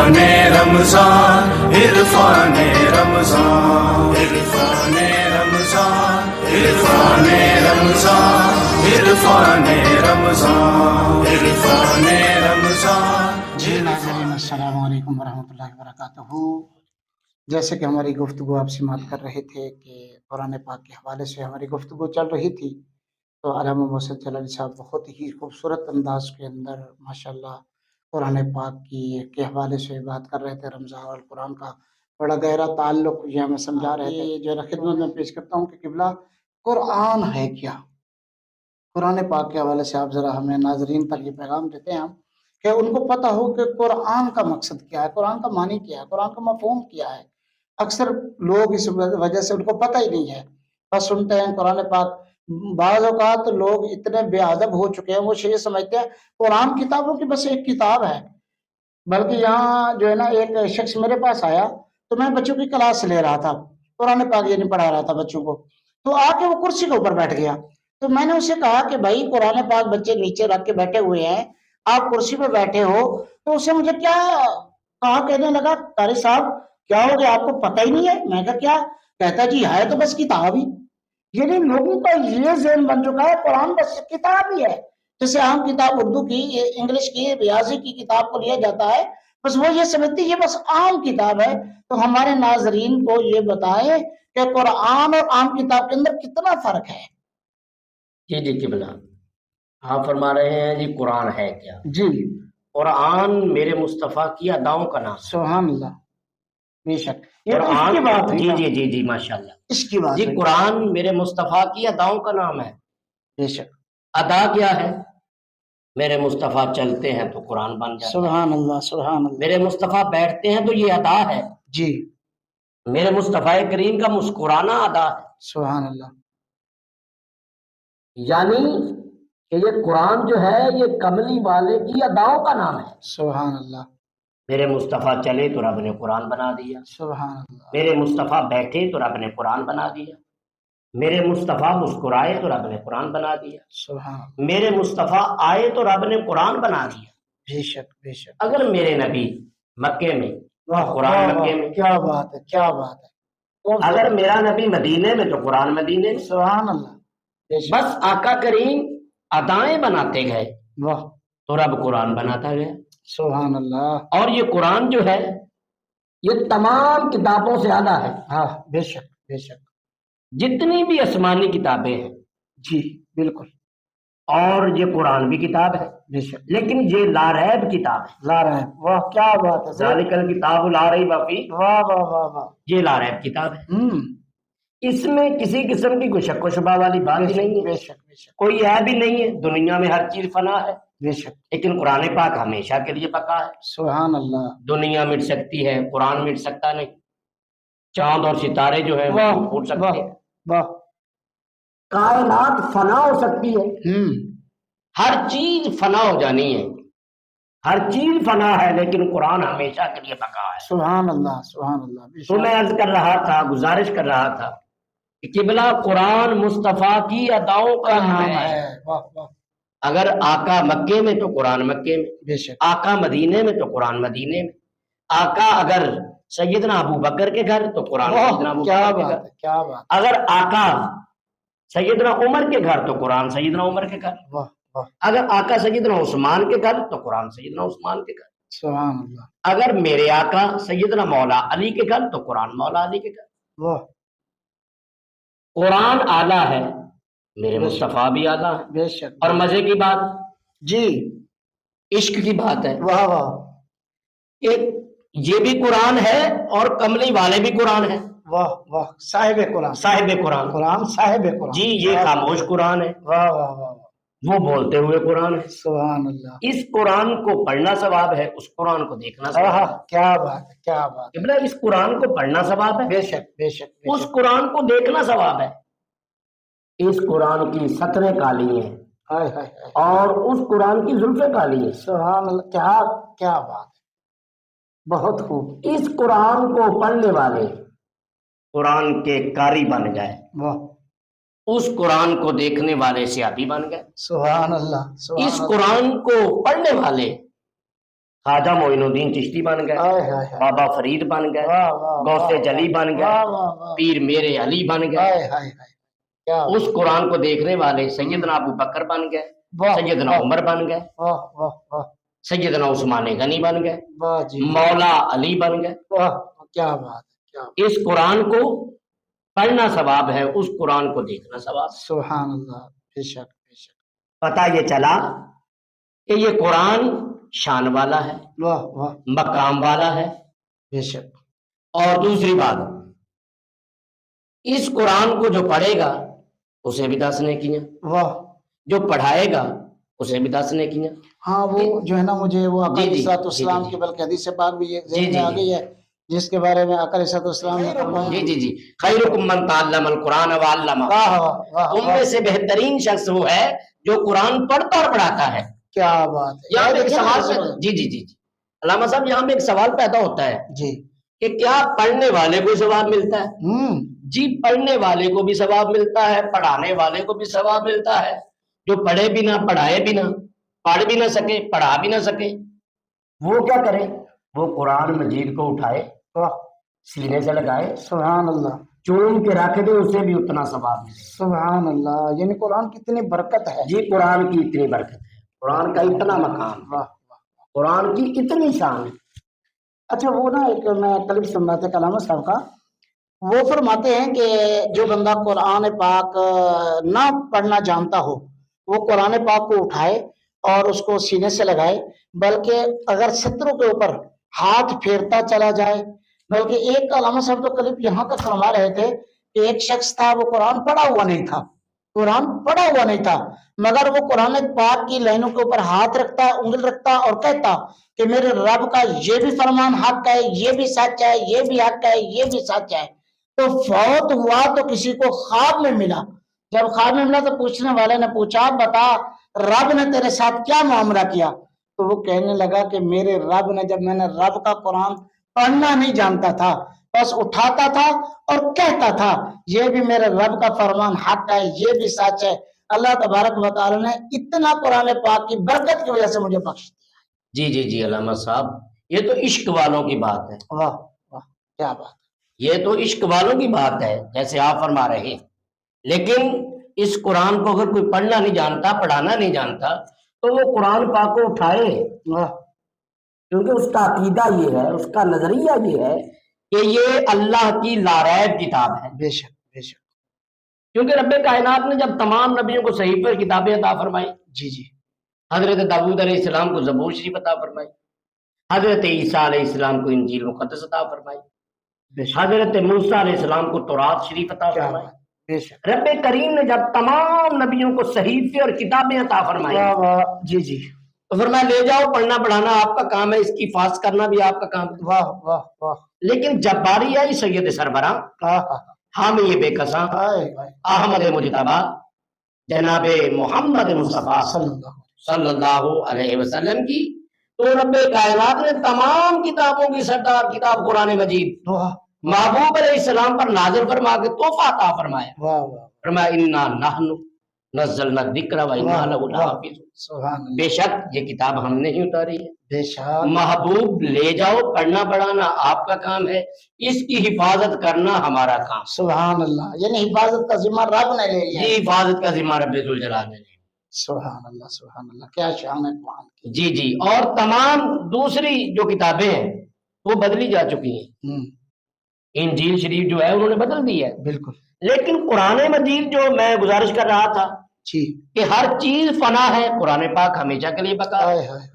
رمضان عرفان رمضان عرفان رمضان عرفان رمضان عرفان رمضان عرفان رمضان. جی ناظرین السلام علیکم ورحمۃ اللہ وبرکاتہ. جیسے کہ ہماری گفتگو آپ سے بات کر رہے تھے کہ قرآن پاک کے حوالے سے ہماری گفتگو چل رہی تھی، تو علامہ محسن جلالی صاحب بہت ہی خوبصورت انداز کے اندر ماشاءاللہ قرآن پاک کے حوالے سے بات کر رہے تھے. رمضان اور قرآن کا بڑا گہرا تعلق یہ ہمیں سمجھا رہے تھے. جو ہے خدمت میں پیش کرتا ہوں کہ قبلہ قرآن ہے کیا. قرآن پاک کے حوالے سے آپ ذرا ہمیں ناظرین تک یہ پیغام دیتے ہیں ہم کہ ان کو پتہ ہو کہ قرآن کا مقصد کیا ہے، قرآن کا معنی کیا ہے، قرآن کا مفہوم کیا ہے. اکثر لوگ اس وجہ سے ان کو پتہ ہی نہیں ہے، بس سنتے ہیں قرآن پاک. بعض اوقات لوگ اتنے بے ادب ہو چکے ہیں، وہ یہ سمجھتے ہیں قرآن کتابوں کی بس ایک کتاب ہے. بلکہ یہاں جو ہے نا ایک شخص میرے پاس آیا تو میں بچوں کی کلاس لے رہا تھا، قرآن پاک یہ نہیں پڑھا رہا تھا بچوں کو، تو آ کے وہ کرسی کے اوپر بیٹھ گیا. تو میں نے اسے کہا کہ بھائی قرآن پاک بچے نیچے رکھ کے بیٹھے ہوئے ہیں، آپ کرسی پہ بیٹھے ہو. تو اسے مجھے کیا کہا، کہنے لگا قاری صاحب کیا ہو گیا، آپ کو پتہ ہی نہیں ہے. میں کہا کیا؟ کہتا جی ہے تو بس کتاب ہی. یعنی لوگوں کا یہ ذہن بن چکا ہے قرآن بس کتاب ہی ہے. جیسے عام کتاب اردو کی، انگلش کی، ریاضی کی کتاب کو لیا جاتا ہے، بس وہ یہ سمجھتی یہ بس عام کتاب ہے. تو ہمارے ناظرین کو یہ بتائیں کہ قرآن اور عام کتاب کے اندر کتنا فرق ہے. جی قبلہ آپ فرما رہے ہیں جی قرآن ہے کیا. جی قرآن میرے مصطفیٰ کی اداؤں کا نام. سبحان اللہ، بے شک یہ تو قرآن اس کی بات ہے. جی ماشاءاللہ اس کی بات جی ہے. قرآن میرے مصطفیٰ کی اداؤں کا نام ہے. بے شک. ادا کیا ہے؟ میرے مصطفیٰ چلتے ہیں تو قرآن بن جاتا ہے. سبحان اللہ سبحان اللہ. میرے مصطفیٰ بیٹھتے ہیں تو یہ ادا ہے. جی میرے مصطفیٰ کریم کا مسکرانا ادا ہے. سبحان اللہ. یعنی کہ یہ قرآن جو ہے یہ کملی والے کی اداؤں کا نام ہے. سبحان اللہ. میرے مصطفیٰ چلے تو رب نے قرآن بنا دیا. سبحان اللہ. میرے مصطفیٰ بیٹھے تو رب نے قرآن بنا دیا. میرے مصطفیٰ مسکرائے تو رب نے قرآن بنا دیا. سبحان اللہ. میرے مصطفیٰ آئے تو رب نے قرآن بنا دیا. بے شک بے شک. اگر میرے نبی مکے میں قرآن مکے میں، کیا بات ہے کیا بات ہے. اگر میرا نبی مدینے میں تو قرآن مدینے میں. سبحان اللہ. بس آقا کریم ادائیں بناتے گئے واہ. تو رب قرآن بناتا گیا. سبحان اللہ. اور یہ قرآن جو ہے یہ تمام کتابوں سے اعلیٰ ہے. ہاں بے شک بے شک. جتنی بھی آسمانی کتابیں ہیں جی بالکل. اور یہ قرآن بھی کتاب ہے بے شک. لیکن یہ لا ریب کتاب ہے. لا رہے ہیں. واہ کیا بات ہے. ذالک الکتاب لا ریب فیہ. واہ واہ واہ واہ. یہ لا ریب کتاب ہے. اس میں کسی قسم کی کوئی شک و شبہ والی بات ہی نہیں ہے. بے شک بے شک. کوئی عیب بھی نہیں ہے. دنیا میں ہر چیز فنا ہے بے شک. لیکن قرآن پاک ہمیشہ کے لیے بقا ہے. سبحان اللہ. دنیا مٹ سکتی ہے، قرآن مٹ سکتا نہیں. چاند اور ستارے جو ہیں وہ پھوٹ سکتے ہیں، واہ. کائنات فنا ہو سکتی ہے، ہر چیز فنا ہو جانی ہے. ہر چیز فنا ہے لیکن قرآن ہمیشہ کے لیے بقا ہے. سبحان اللہ سبحان اللہ. تو میں عرض کر رہا تھا، گزارش کر رہا تھا کہ قبلہ قرآن مصطفیٰ کی اداؤں کا نام ہے. واہ واہ. اگر آقا مکے میں تو قرآن مکے میں، بے شک. آقا مدینے میں تو قرآن مدینے میں، آقا اگر سیدنا ابو بکر کے گھر تو قرآن سیدنا ابو کیا بکر کے بات گھر. ہے کیا بات. اگر آقا سیدنا عمر کے گھر تو قرآن سیدنا عمر کے گھر. واہ واہ. اگر آقا سیدنا عثمان کے گھر تو قرآن سیدنا عثمان کے گھر. سبحان اللہ. اگر میرے آقا سیدنا مولا علی کے گھر تو قرآن مولا علی کے گھر. واہ. قرآن اعلیٰ ہے، میرے مصطفیٰ بھی اعلیٰ ہے. بے شک. اور مزے کی بات، جی عشق کی بات ہے واہ واہ. کہ یہ بھی قرآن ہے اور کملی والے بھی قرآن ہے. واہ واہ. صاحب قرآن. صاحب قرآن. قرآن صاحب قرآن. جی یہ خاموش قرآن ہے، واہ واہ واہ. وہ بولتے ہوئے قرآن ہے. سبحان اللہ. اس قرآن کو پڑھنا ثواب ہے، اس قرآن کو دیکھنا ثواب ہے. کیا بات ہے کیا بات. قبلہ اس قرآن کو پڑھنا ثواب ہے، بے شک بے شک. اس قرآن کو دیکھنا ثواب ہے. اس قرآن کی سطریں کالی ہیں ہائے ہائے ہائے. اور اس قرآن کی زلفیں کالی ہیں. سبحان اللہ. کیا کیا بات ہے. بہت خوب. اس قرآن کو پڑھنے والے قرآن کے قاری بن گئے، واہ. اس قرآن کو دیکھنے والے سیاحتی بن گئے. سبحان اللہ. اس قرآن کو پڑھنے والے خواجہ معین الدین چشتی بن گئے، بابا فرید بن گئے، غوث جلی بن گئے، پیر میرے علی بن گئے۔ اس قرآن کو دیکھنے والے سیدنا ابو بکر بن گئے، سیدنا عمر بن گئے، سیدنا عثمان غنی بن گئے، مولا علی بن گئے۔ کیا بات ہے، اس قرآن کو پڑھنا ثواب ہے، اس قرآن کو دیکھنا ثواب۔ سبحان اللہ، بے شک بے شک۔ پتہ یہ چلا کہ یہ قرآن شان والا ہے، واہ واہ، مقام والا ہے۔ بے شک۔ اور دوسری بات، اس قرآن کو جو پڑھے گا اسے بھی 10 نیکیاں، واہ، جو پڑھائے گا اسے بھی 10 نیکیاں۔ ہاں وہ جو ہے نا مجھے وہ آقا علیہ الصلوۃ جی والسلام جی کی بلکہ حدیث پاک بھی یہ ذہن جی میں آ جی گئی ہے، جس کے بارے میں آقا علیہ الصلوۃ والسلام نے فرمایا، جی جی جی، خیرکم من تعلم القرآن وعلمہ، واہ واہ واہ، تم میں سے بہترین شخص وہ ہے جو قرآن پڑھتا اور پڑھاتا ہے۔ کیا بات ہے۔ یہاں پہ ایک سوال پیدا، جی جی جی جی علامہ صاحب، یہاں پہ ایک سوال پیدا ہوتا ہے جی کہ کیا پڑھنے والے کو ثواب ملتا ہے؟ جی پڑھنے والے کو بھی ثواب ملتا ہے، پڑھانے والے کو بھی ثواب ملتا ہے۔ جو پڑھے بھی نہ، پڑھائے بھی نہ، پڑھ بھی نہ سکے، پڑھا بھی نہ سکے، وہ کیا کرے؟ وہ قرآن مجید کو اٹھائے، سینے سے لگائے، سبحان اللہ، چوم کے رکھ دے، اسے بھی اتنا ثواب ملے۔ سبحان اللہ، یعنی قرآن کی اتنی برکت ہے۔ جی قرآن کی اتنی برکت ہے، قرآن کا اتنا مقام، واہ واہ۔ قرآن کی اتنی شان ہے۔ اچھا وہ نا ایک میں کلپ سن رہا تھا علامہ صاحب کا، وہ فرماتے ہیں کہ جو بندہ قرآن پاک نہ پڑھنا جانتا ہو وہ قرآن پاک کو اٹھائے اور اس کو سینے سے لگائے، بلکہ اگر ستروں کے اوپر ہاتھ پھیرتا چلا جائے، بلکہ ایک علامہ صاحب تو کلپ یہاں تک فرما رہے تھے کہ ایک شخص تھا وہ قرآن پڑھا ہوا نہیں تھا، قرآن پڑھا ہوا نہیں تھا، مگر وہ قرآن پاک کی لائنوں کے اوپر ہاتھ رکھتا، انگل رکھتا اور کہتا کہ میرے رب کا یہ بھی فرمان حق ہے، یہ بھی سچ ہے، یہ بھی حق ہے، یہ بھی سچ ہے۔ تو فوت ہوا تو کسی کو خواب میں ملا، جب خواب میں ملا تو پوچھنے والے نے پوچھا بتا رب نے تیرے ساتھ کیا معاملہ کیا؟ تو وہ کہنے لگا کہ میرے رب نے، جب میں نے رب کا قرآن پڑھنا نہیں جانتا تھا بس اٹھاتا تھا اور کہتا تھا یہ بھی میرے رب کا فرمان حق ہے، یہ بھی سچ ہے، اللہ تبارک و تعالی نے اتنا قرآن پاک کی برکت کی وجہ سے مجھے بخش دیا۔ جی جی جی علامہ صاحب، یہ تو عشق والوں کی بات ہے، واہ واہ، کیا بات، یہ تو عشق والوں کی بات ہے جیسے آپ فرما رہے ہیں۔ لیکن اس قرآن کو اگر کوئی پڑھنا نہیں جانتا، پڑھانا نہیں جانتا، تو وہ قرآن پاک کو اٹھائے، کیونکہ اس کا عقیدہ یہ ہے، اس کا نظریہ یہ ہے کہ یہ اللہ کی لاریب کتاب ہے۔ بے شک بے شک، کیونکہ رب کائنات نے جب تمام نبیوں کو صحیفے پر کتابیں عطا فرمائی، جی جی، حضرت داؤد علیہ السلام کو زبور شریف عطا فرمائی، حضرت عیسیٰ علیہ السلام کو انجیل مقدس عطا فرمائی، بے شک، حضرت موسیٰ علیہ السلام کو تورات شریف عطا کیا فرمائی۔ بات، بے شک، رب کریم نے جب تمام نبیوں کو صحیفے اور کتابیں عطا فرمائی، واہ واہ، جی جی، تو فرمایا لے جاؤ، پڑھنا پڑھانا آپ کا کام ہے، اس کی حفاظت کرنا بھی آپ کا کام ہے۔ واہ واہ واہ، لیکن جب باری آئی سید سربراہ حامی بے کساں احمد مجتبیٰ جناب محمد مصطفیٰ صلی اللہ علیہ وسلم کی، تو رب کائنات نے تمام کتابوں کی سردار کتاب قرآن مجید محبوب علیہ السلام پر نازل فرما کے تحفہ عطا فرمایا۔ واہ واہ، فرمایا انا نحن نزلنا الذکر و انا لہ لحافظون، سبحان اللہ، بے شک یہ کتاب ہم نے ہی اتاری ہے، بے شک، محبوب لے جاؤ، پڑھنا پڑھانا آپ کا کام ہے، اس کی حفاظت کرنا ہمارا کام۔ سبحان اللہ، یعنی حفاظت کا ذمہ رب نے لے لیا۔ یہ حفاظت کا ذمہ رب ذوالجلال نے لیا۔ سبحان اللہ، سبحان اللہ، کیا شان ہے قرآن کی۔ جی جی، اور تمام دوسری جو کتابیں ہیں وہ بدلی جا چکی ہیں، انجیل شریف جو ہے انہوں نے بدل دی ہے، بالکل، لیکن قرآن مجید جو میں گزارش کر رہا تھا جی، کہ ہر چیز فنا ہے، قرآن پاک ہمیشہ کے لیے بقا ہے، ہائے ہائے،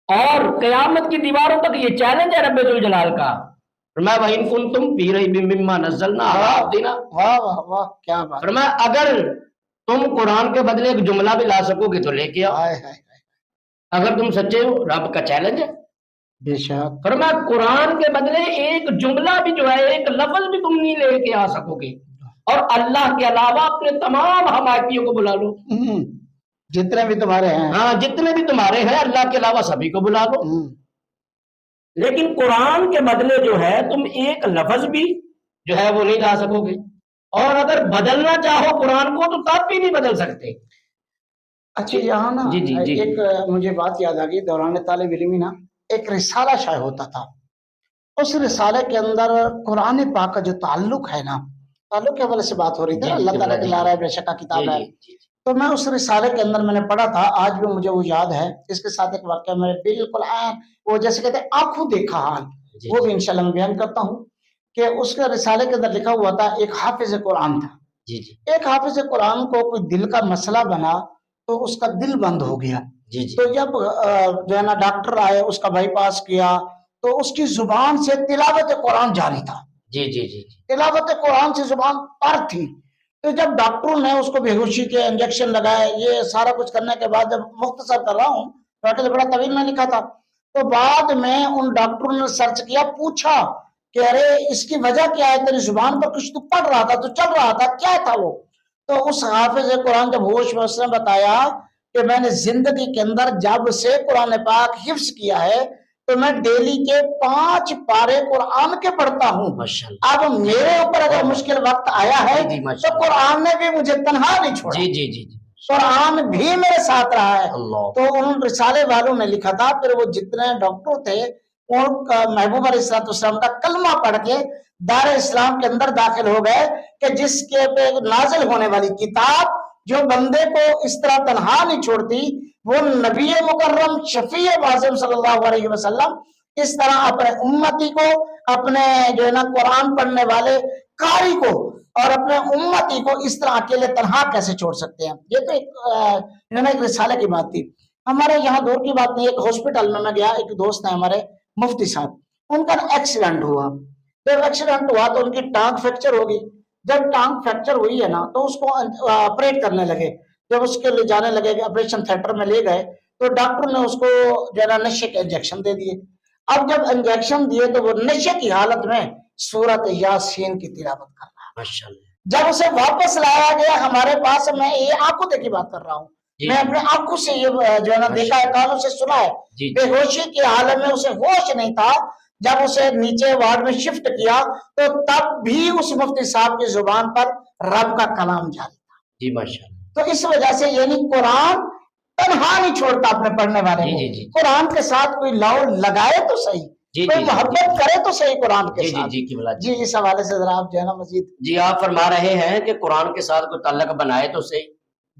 اور قیامت کی دیواروں تک یہ چیلنج ہے رب ذوالجلال کا۔ فرمایا وَإِن كُنتُمْ فِي رَيْبٍ مِّمَّا نَزَّلْنَا عَلَىٰ عَبْدِنَا، واہ واہ واہ، کیا بات، فرمایا اگر تم قرآن کے بدلے ایک جملہ بھی لا سکو گے تو لے کے آؤ، ہائے ہائے ہائے، اگر تم سچے ہو، رب کا چیلنج ہے۔ بے شک، فرمایا قرآن کے بدلے ایک جملہ بھی جو ہے، ایک لفظ بھی تم نہیں لے کے آ سکو گے، اور اللہ کے علاوہ اپنے تمام حمایتیوں کو بلا لو، جتنے بھی تمہارے ہیں، ہاں جتنے بھی تمہارے ہیں اللہ کے علاوہ سبھی کو بلا لو، لیکن قرآن کے بدلے جو ہے تم ایک لفظ بھی جو ہے وہ نہیں لا سکو گے، اور اگر بدلنا چاہو قرآن کو تو تب بھی نہیں بدل سکتے۔ اچھا یہاں نا جی جی جی ایک مجھے بات یاد آ گئی، دوران طالب علمی نا ایک رسالہ شائع ہوتا تھا، اس رسالے کے اندر قرآن پاک کا جو تعلق ہے نا، تعلق کے حوالے سے بات ہو رہی تھی، جی اللہ تعالیٰ جی کی لا رہا ہے بے شک کتاب جی ہے، جی جی تو میں اس رسالے کے اندر میں نے پڑھا تھا، آج بھی مجھے وہ یاد ہے، اس کے ساتھ ایک واقعہ میں بالکل وہ جیسے کہتے ہیں آنکھوں دیکھا حال، جی وہ بھی انشاءاللہ میں بیان کرتا ہوں کہ اس کے رسالے کے اندر لکھا ہوا تھا، ایک حافظ قرآن تھا، جی جی ایک حافظ قرآن کو کوئی دل کا مسئلہ بنا تو اس کا دل بند ہو گیا، جی جی تو جب جو ہے نا ڈاکٹر آئے اس کا بائی پاس کیا تو اس کی زبان سے تلاوت قرآن جاری تھا، جی جی جی تلاوت قرآن سے زبان پر تھی، تو جب ڈاکٹروں نے اس کو بے ہوشی کے انجیکشن لگائے، یہ سارا کچھ کرنے کے بعد، جب مختصر کر رہا ہوں تو بڑا طویل میں لکھا تھا، تو بعد میں ان ڈاکٹروں نے سرچ کیا، پوچھا کہ ارے اس کی وجہ کیا ہے، تیری زبان پر کچھ تو پڑھ رہا تھا، تو چل رہا تھا، کیا تھا وہ؟ تو اس حافظ قرآن جب ہوش میں، اس نے بتایا کہ میں نے زندگی کے اندر جب سے قرآن پاک حفظ کیا ہے تو میں ڈیلی کے 5 پارے قرآن کے پڑھتا ہوں، ماشاءاللہ اب میرے اوپر اگر مشکل وقت آیا ہے جی جی تو ماشاءاللہ قرآن نے بھی مجھے تنہا نہیں چھوڑا، جی جی جی جی قرآن بھی میرے ساتھ رہا ہے۔ اللہ تو ان رسالے والوں نے لکھا تھا، پھر وہ جتنے ڈاکٹر تھے ان کا محبوب علیہ السلام کا کلمہ پڑھ کے دار اسلام کے اندر داخل ہو گئے کہ جس کے پہ نازل ہونے والی کتاب جو بندے کو اس طرح تنہا نہیں چھوڑتی، وہ نبی مکرم شفیع اعظم صلی اللہ علیہ وسلم اس طرح اپنے امتی کو، اپنے جو ہے نا قرآن پڑھنے والے قاری کو اور اپنے امتی کو اس طرح اکیلے تنہا کیسے چھوڑ سکتے ہیں؟ یہ تو ایک رسالے کی بات تھی۔ ہمارے یہاں دور کی بات نہیں، ایک ہاسپٹل میں گیا، ایک دوست ہیں ہمارے مفتی صاحب، ان کا ایکسیڈنٹ ہوا، جب ایکسیڈنٹ ہوا تو ان کی ٹانگ فریکچر ہو گئی، جب ٹانگ فریکچر ہوئی ہے نا تو اس کو آپریٹ کرنے لگے، جب اس کے لے جانے لگے آپریشن تھیٹر میں لے گئے تو ڈاکٹر نے اس کو جو ہے نا نشے کے انجیکشن دے دیے، اب جب انجیکشن دیے تو وہ نشے کی حالت میں سورت یاسین کی تلاوت کر رہا ہے، ماشاءاللہ جب اسے واپس لایا گیا ہمارے پاس، میں یہ آنکھوں دیکھی بات کر رہا ہوں، میں اپنے آنکھوں سے یہ جو ہے نا دیکھا ہے، کانوں سے سنا ہے، بے ہوشی کی حالت میں اسے ہوش نہیں تھا، جب اسے نیچے وارڈ میں شفٹ کیا تو تب بھی اس مفتی صاحب کی زبان پر رب کا کلام جاری تھا۔ جی ماشاءاللہ تو اس وجہ سے یعنی قرآن تنہا نہیں چھوڑتا اپنے پڑھنے والے کو، قرآن کے ساتھ کوئی لاؤ لگائے تو صحیح، کوئی محبت کرے تو صحیح قرآن کے ساتھ۔ جی اس حوالے سے ذرا آپ جو ہے نا مزید۔ جی آپ فرما رہے ہیں کہ قرآن کے ساتھ کوئی تعلق بنائے تو صحیح،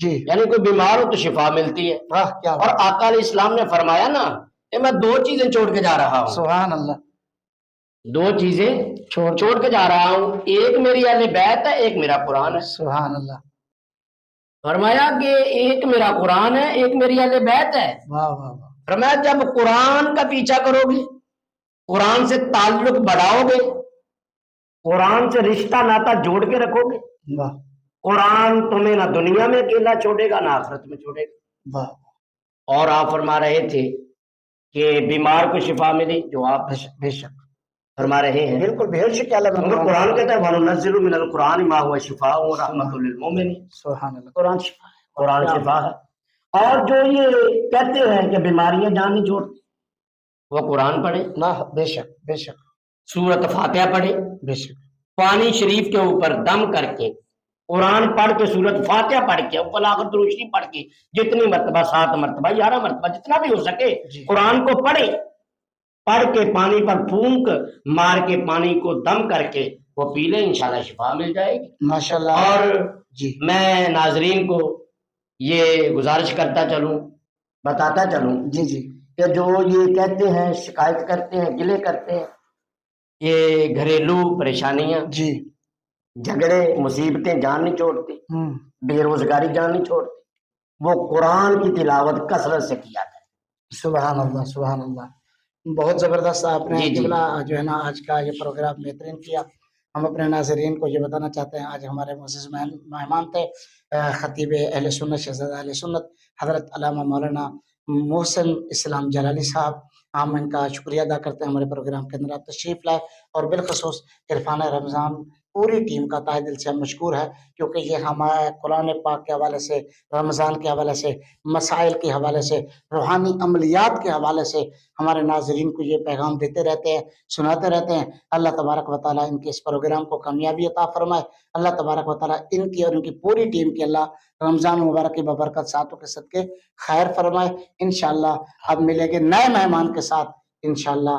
جی یعنی کوئی بیمار ہو تو شفا ملتی ہے، اور آقا علیہ السلام نے فرمایا نا کہ میں 2 چیزیں چھوڑ کے جا رہا ہوں، سبحان اللہ، 2 چیزیں چھوڑ کے جا رہا ہوں، ایک میری اہل بیت ہے، ایک میرا قرآن ہے، سبحان اللہ، فرمایا کہ ایک میرا قرآن ہے، ایک میری اہل بیت ہے، واہ واہ واہ، فرمایا جب قرآن کا پیچھا کرو گے، قرآن سے تعلق بڑھاؤ گے، قرآن سے رشتہ ناتا جوڑ کے رکھو گے، واہ قرآن تمہیں نہ دنیا میں اکیلا چھوڑے گا نہ آخرت میں چھوڑے گا۔ واہ، اور آپ فرما رہے تھے کہ بیمار کو شفا ملی، جو آپ بے شک فرما رہے ہیں، بالکل بے شک کیا اللہ کیونکہ قرآن کہتا ہے وَنُنَزِّلُ مِنَ الْقُرْآنِ مَا هُوَ شِفَاءٌ وَرَحْمَةٌ لِّلْمُؤْمِنِينَ، سبحان اللہ، قرآن شفا ہے، قرآن شفا ہے۔ اور جو یہ کہتے ہیں کہ بیماریاں جان نہیں چھوڑتی، وہ قرآن پڑھے، بے شک بے شک سورت فاتحہ پڑھے، بے شک، پانی شریف کے اوپر دم کر کے، قرآن پڑھ کے، سورت فاتحہ پڑھ کے، اوپر آخر درود شریف پڑھ کے، جتنی مرتبہ 7 مرتبہ 11 مرتبہ جتنا بھی ہو سکے قرآن کو پڑھے، پڑھ کے پانی پر پھونک مار کے پانی کو دم کر کے وہ پی لے، انشاءاللہ شفا مل جائے گی۔ ماشاءاللہ۔ اور جی میں ناظرین کو یہ گزارش کرتا چلوں، بتاتا چلوں جی جی کہ جو یہ کہتے ہیں، شکایت کرتے ہیں، گلے کرتے ہیں، یہ گھریلو پریشانیاں، جی جھگڑے، مصیبتیں جان نہیں چھوڑتی، بے روزگاری جان نہیں چھوڑتی، وہ قرآن کی تلاوت کثرت سے کیا جائے۔ سبحان اللہ سبحان اللہ، بہت زبردست آپ نے جی قبلہ جو ہے نا آج کا یہ پروگرام بہترین کیا۔ ہم اپنے ناظرین کو یہ بتانا چاہتے ہیں، آج ہمارے معزز مہمان تھے خطیب اہل سنت شہزادہ اہل سنت حضرت علامہ مولانا محسن اسلام جلالی صاحب، ہم ان کا شکریہ ادا کرتے ہیں ہمارے پروگرام کے اندر آپ تشریف لائے، اور بالخصوص عرفان رمضان پوری ٹیم کا تہ دل سے ہم مشکور ہے، کیونکہ یہ ہمارے قرآن پاک کے حوالے سے، رمضان کے حوالے سے، مسائل کے حوالے سے، روحانی عملیات کے حوالے سے ہمارے ناظرین کو یہ پیغام دیتے رہتے ہیں، سناتے رہتے ہیں۔ اللہ تبارک و تعالیٰ ان کے اس پروگرام کو کامیابی عطا فرمائے۔ اللہ تبارک و تعالیٰ ان کی اور ان کی پوری ٹیم کی اللہ رمضان مبارک کی ببرکت ساتوں کے صدقے خیر فرمائے۔ انشاءاللہ اب ملیں گے نئے مہمان کے ساتھ انشاءاللہ